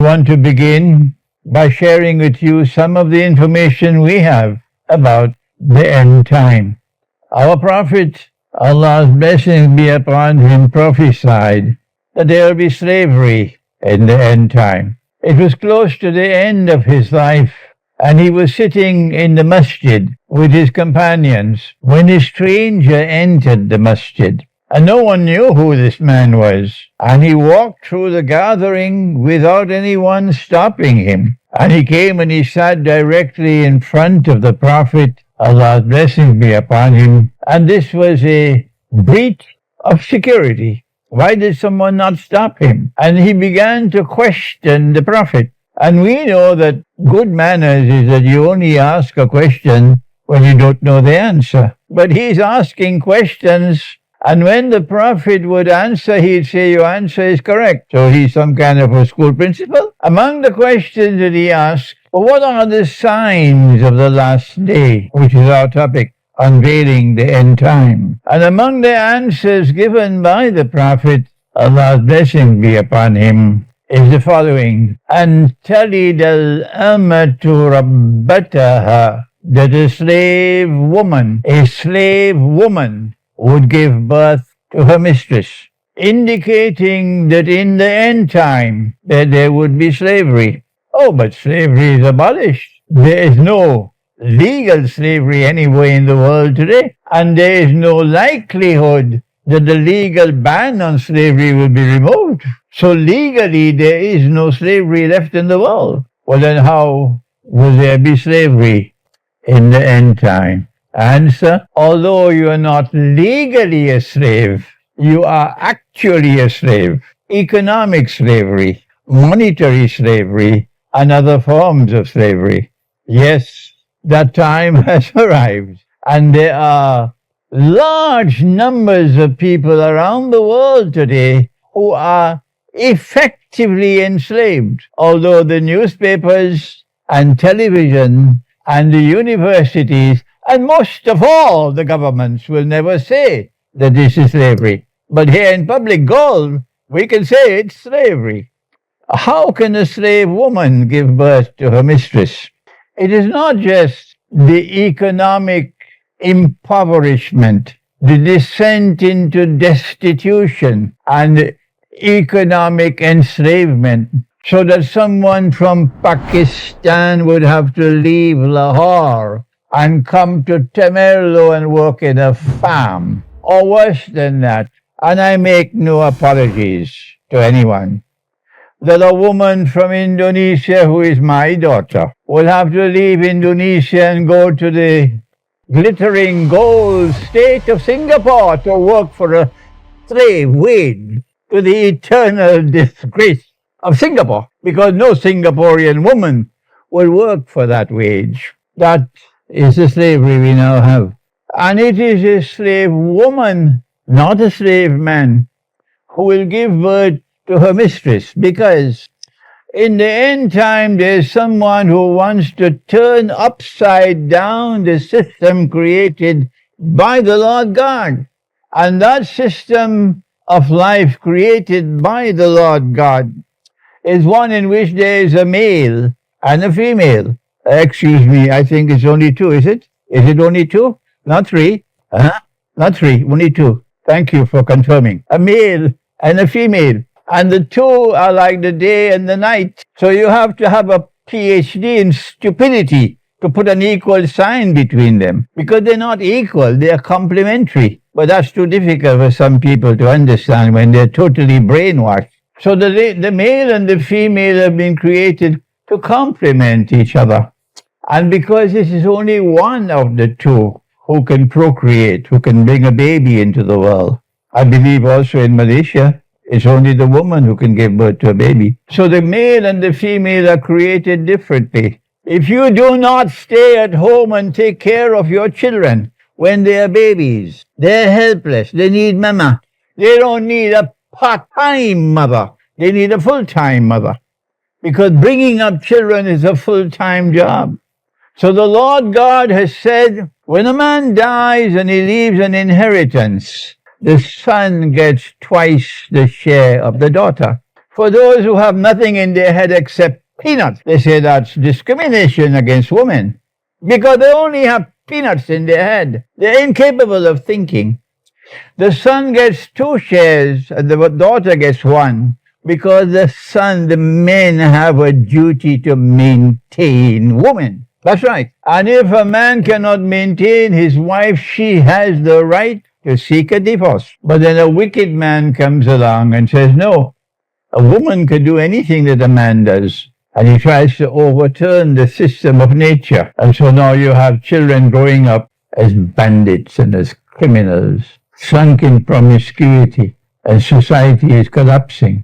want to begin by sharing with you some of the information we have about the end time. Our Prophet, Allah's blessings be upon him, prophesied that there will be slavery in the end time. It was close to the end of his life, and he was sitting in the masjid with his companions when a stranger entered the masjid. And no one knew who this man was. And he walked through the gathering without anyone stopping him. And he came and he sat directly in front of the Prophet, Allah's blessings be upon him. And this was a breach of security. Why did someone not stop him? And he began to question the Prophet. And we know that good manners is that you only ask a question when you don't know the answer. But he's asking questions, and when the Prophet would answer, he'd say, your answer is correct. So he's some kind of a school principal. Among the questions that he asked, well, what are the signs of the last day, which is our topic, unveiling the end time? And among the answers given by the Prophet, Allah's blessing be upon him, is the following: and talid al-amatu rabbataha, that a slave woman would give birth to her mistress, indicating that in the end time that there would be slavery. Oh, but slavery is abolished. There is no legal slavery anywhere in the world today, and there is no likelihood that the legal ban on slavery will be removed. So legally there is no slavery left in the world. Well, then how will there be slavery in the end time? Answer: although you are not legally a slave, you are actually a slave. Economic slavery, monetary slavery, and other forms of slavery. Yes, that time has arrived, and there are large numbers of people around the world today who are effectively enslaved, although the newspapers and television and the universities and most of all the governments will never say that this is slavery. But here in public gold, we can say it's slavery. How can a slave woman give birth to her mistress? It is not just the economic impoverishment, the descent into destitution and economic enslavement, so that someone from Pakistan would have to leave Lahore and come to Temerlo and work in a farm, or worse than that. And I make no apologies to anyone, that a woman from Indonesia, who is my daughter, will have to leave Indonesia and go to the glittering gold state of Singapore to work for a slave wage, to the eternal disgrace of Singapore, because no Singaporean woman will work for that wage. That is the slavery we now have. And it is a slave woman, not a slave man, who will give birth to her mistress, because in the end time there's someone who wants to turn upside down the system created by the Lord God. And that system of life created by the Lord God is one in which there is a male and a female. Excuse me, I think it's only two, is it? Is it only two? Not three? Not three, only two. Thank you for confirming. A male and a female. And the two are like the day and the night. So you have to have a PhD in stupidity to put an equal sign between them, because they're not equal, they're complementary. But that's too difficult for some people to understand when they're totally brainwashed. So the male and the female have been created to complement each other. And because this is only one of the two who can procreate, who can bring a baby into the world. I believe also in Malaysia, it's only the woman who can give birth to a baby. So the male and the female are created differently. If you do not stay at home and take care of your children when they are babies, they're helpless, they need mama. They don't need a part-time mother, they need a full-time mother. Because bringing up children is a full-time job. So the Lord God has said, when a man dies and he leaves an inheritance, the son gets twice the share of the daughter. For those who have nothing in their head except peanuts, they say that's discrimination against women because they only have peanuts in their head. They're incapable of thinking. The son gets 2 shares and the daughter gets 1 because the men have a duty to maintain women. That's right. And if a man cannot maintain his wife, she has the right to seek a divorce. But then a wicked man comes along and says, no, a woman can do anything that a man does. And he tries to overturn the system of nature. And so now you have children growing up as bandits and as criminals, sunk in promiscuity, and society is collapsing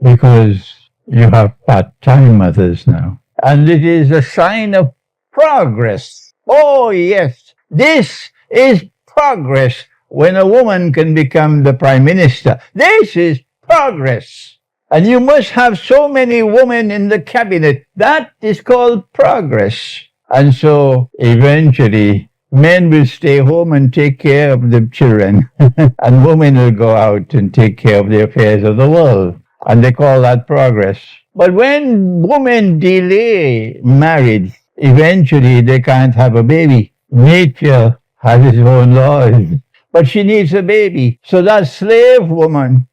because you have part-time mothers now. And it is a sign of progress. Oh, yes. This is progress when a woman can become the prime minister. This is progress. And you must have so many women in the cabinet. That is called progress. And so eventually men will stay home and take care of the children. And women will go out and take care of the affairs of the world. And they call that progress. But when women delay marriage, eventually they can't have a baby. Nature has its own laws. But she needs a baby. So that slave woman,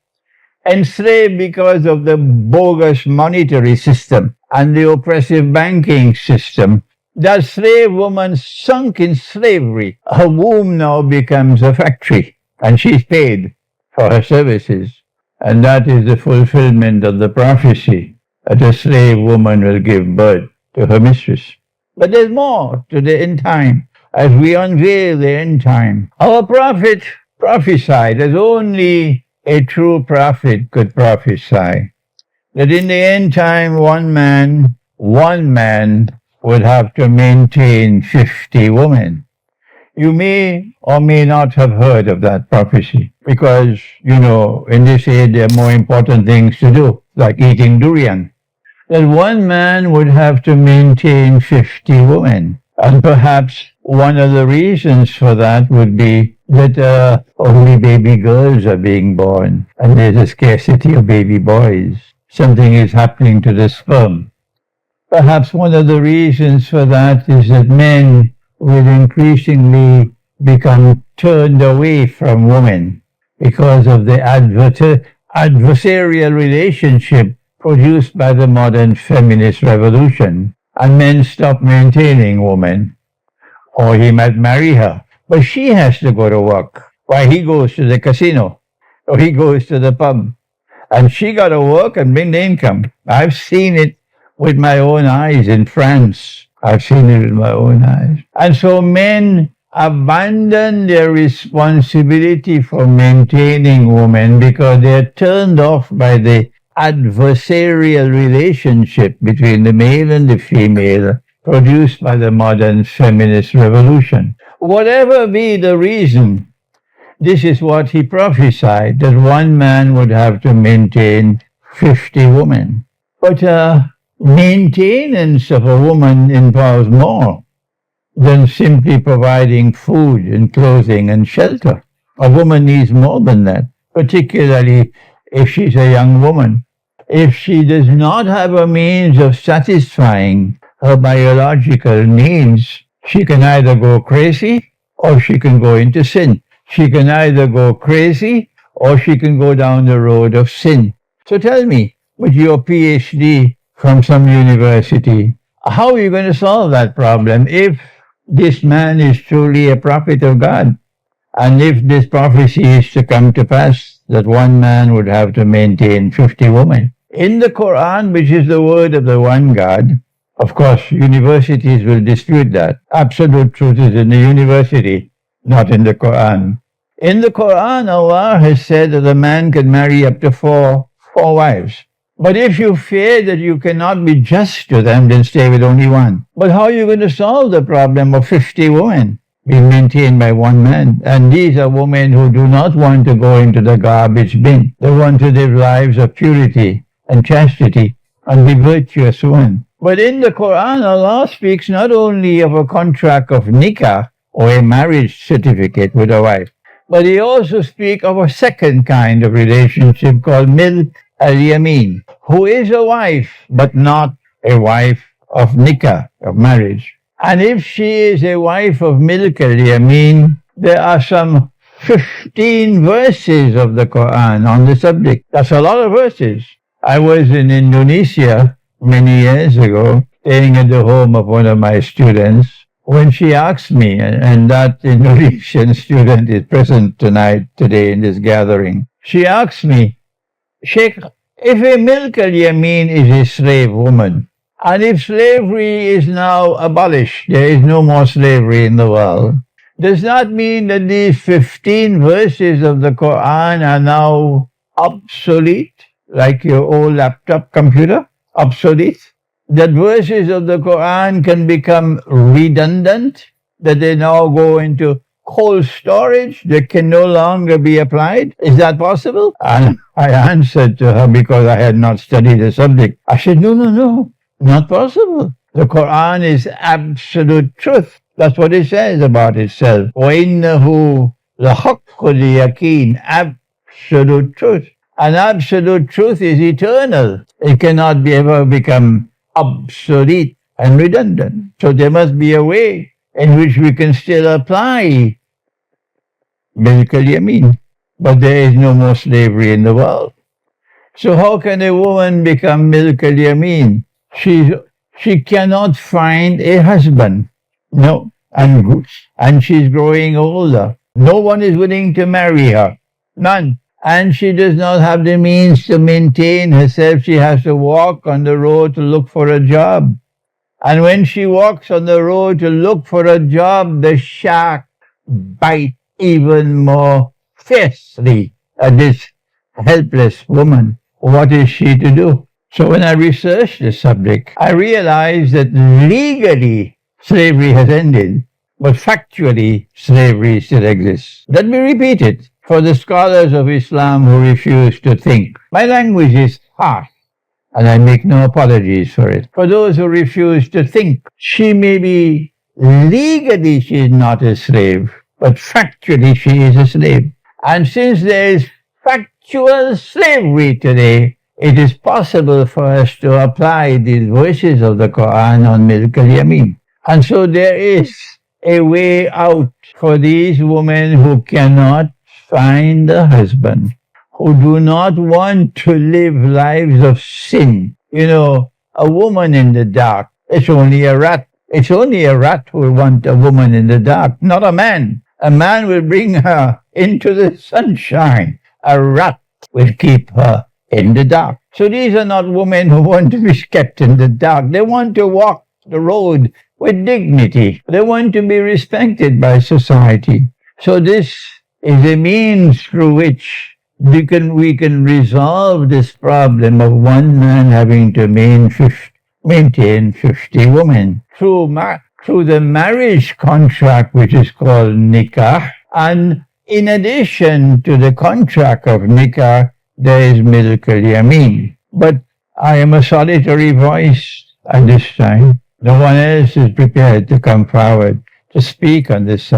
enslaved because of the bogus monetary system and the oppressive banking system, that slave woman sunk in slavery. Her womb now becomes a factory, and she's paid for her services. And that is the fulfillment of the prophecy that a slave woman will give birth to her mistress. But there's more to the end time as we unveil the end time. Our prophet prophesied, as only a true prophet could prophesy, that in the end time one man would have to maintain 50 women. You may or may not have heard of that prophecy because, in this age there are more important things to do, like eating durian. That one man would have to maintain 50 women. And perhaps one of the reasons for that would be that only baby girls are being born and there's a scarcity of baby boys. Something is happening to the sperm. Perhaps one of the reasons for that is that men will increasingly become turned away from women because of the adversarial relationship produced by the modern feminist revolution. And men stop maintaining women. Or he might marry her, but she has to go to work while he goes to the casino or he goes to the pub. And she got to work and bring the income. I've seen it with my own eyes in France. I've seen it with my own eyes. And so men abandon their responsibility for maintaining women because they're turned off by the adversarial relationship between the male and the female produced by the modern feminist revolution. Whatever be the reason, this is what he prophesied, that one man would have to maintain 50 women. But maintenance of a woman involves more than simply providing food and clothing and shelter. A woman needs more than that, particularly if she's a young woman. If she does not have a means of satisfying her biological needs, she can either go crazy or she can go into sin. She can either go crazy or she can go down the road of sin. So tell me, with your PhD from some university, how are you going to solve that problem if this man is truly a prophet of God? And if this prophecy is to come to pass, that one man would have to maintain 50 women. In the Quran, which is the word of the one God, of course, universities will dispute that. Absolute truth is in the university, not in the Quran. In the Quran, Allah has said that a man can marry up to four wives. But if you fear that you cannot be just to them, then stay with only one. But how are you going to solve the problem of 50 women being maintained by one man? And these are women who do not want to go into the garbage bin. They want to live lives of purity and chastity and be virtuous women. But in the Quran, Allah speaks not only of a contract of nikah or a marriage certificate with a wife, but He also speaks of a second kind of relationship called milk al-yamin, who is a wife, but not a wife of nikah, of marriage. And if she is a wife of milk al-yamin, there are some 15 verses of the Quran on the subject. That's a lot of verses. I was in Indonesia many years ago, staying at the home of one of my students, when she asked me, and that Indonesian student is present today in this gathering, she asked me, Sheikh, if a milk al-yamin is a slave woman, and if slavery is now abolished, there is no more slavery in the world, does that mean that these 15 verses of the Quran are now obsolete, like your old laptop computer? Obsolete? That verses of the Quran can become redundant, that they now go into cold storage, they can no longer be applied? Is that possible? And I answered to her, because I had not studied the subject. I said, no, not possible. The Quran is absolute truth. That's what it says about itself. وَإِنَّهُ لَحَقُّ الْيَقِينِ, absolute truth. And absolute truth is eternal. It cannot ever become obsolete and redundant. So there must be a way in which we can still apply milk al-yamin. But there is no more slavery in the world. So how can a woman become milk al-yamin? She cannot find a husband. No. And she's growing older. No one is willing to marry her. None. And she does not have the means to maintain herself. She has to walk on the road to look for a job. And when she walks on the road to look for a job, the shark bites even more fiercely at this helpless woman. What is she to do? So when I researched the subject, I realized that legally slavery has ended, but factually slavery still exists. Let me repeat it for the scholars of Islam who refuse to think. My language is harsh, and I make no apologies for it. For those who refuse to think, she may be legally she is not a slave, but factually she is a slave. And since there is factual slavery today, it is possible for us to apply these verses of the Quran on milk al-yamin. And so there is a way out for these women who cannot find a husband, who do not want to live lives of sin. You know, a woman in the dark, it's only a rat. It's only a rat who will want a woman in the dark, not a man. A man will bring her into the sunshine. A rat will keep her in the dark. So these are not women who want to be kept in the dark. They want to walk the road with dignity. They want to be respected by society. So this is a means through which we can resolve this problem of one man having to maintain 50 women through the marriage contract, which is called nikah. And in addition to the contract of nikah, there is milk al-yamin. But I am a solitary voice at this time. No one else is prepared to come forward to speak on this subject.